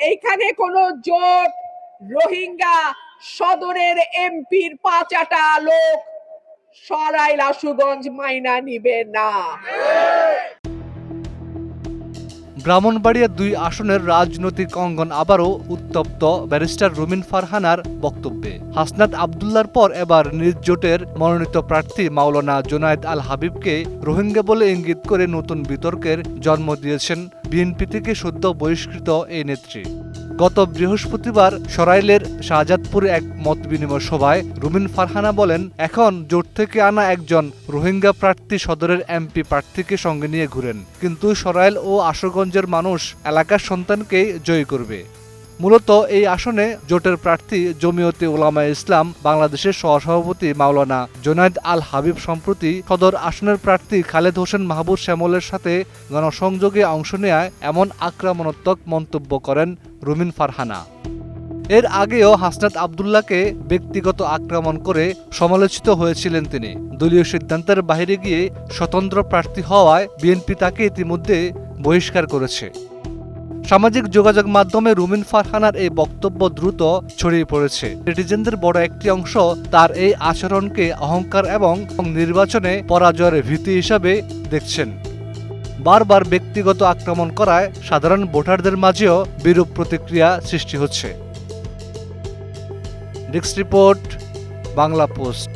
এইখানে কোনো জোট রোহিঙ্গা সদরের এমপির ৫টা লোক সরাইল আশুগঞ্জ মাইনা নিবে না। ব্রাহ্মণবাড়িয়া ২ আসনের রাজনৈতিক অঙ্গন আবারও উত্তপ্ত ব্যারিস্টার রুমিন ফারহানার বক্তব্যে। হাসনাত আব্দুল্লাহর পর এবার নিজ জোটের মনোনীত প্রার্থী মাওলানা জুনায়েদ আল হাবিবকে রোহিঙ্গা বলে ইঙ্গিত করে নতুন বিতর্কের জন্ম দিয়েছেন বিএনপি থেকে সদ্য বহিষ্কৃত এই নেত্রী। গত বৃহস্পতিবার সরাইলের শাহজাদপুরে এক মত বিনিময় সভায় রুমিন ফারহানা বলেন, এখন জোট থেকে আনা একজন রোহিঙ্গা প্রার্থী সদরের এমপি প্রার্থীকে সঙ্গে নিয়ে ঘুরেন, কিন্তু সরাইল ও আশুগঞ্জের মানুষ এলাকার সন্তানকেই জয়ী করবে। মূলত এই আসনে জোটের প্রার্থী জমিয়তে উলামায়ে ইসলাম বাংলাদেশের সহসভাপতি মাওলানা জুনায়েদ আল হাবিব সম্প্রতি সদর আসনের প্রার্থী খালেদ হোসেন মাহবুব শ্যামলের সাথে গণসংযোগে অংশ নেয় এমন আক্রমণাত্মক মন্তব্য করেন রুমিন ফারহানা। এর আগেও হাসনাত আব্দুল্লাহকে ব্যক্তিগত আক্রমণ করে সমালোচিত হয়েছিলেন তিনি। দলীয় সিদ্ধান্তের বাইরে গিয়ে স্বতন্ত্র প্রার্থী হওয়ায় বিএনপি তাকে ইতিমধ্যে বহিষ্কার করেছে। সামাজিক যোগাযোগ মাধ্যমে রুমিন ফারহানার এই বক্তব্য দ্রুত ছড়িয়ে পড়েছে। নেটিজেনদের বড় একটি অংশ তার এই আচরণকে অহংকার এবং নির্বাচনে পরাজয়ের ভীতি হিসাবে দেখছেন। বারবার ব্যক্তিগত আক্রমণ করায় সাধারণ ভোটারদের মাঝেও বিরূপ প্রতিক্রিয়া সৃষ্টি হচ্ছে। Desk report, Bangla post.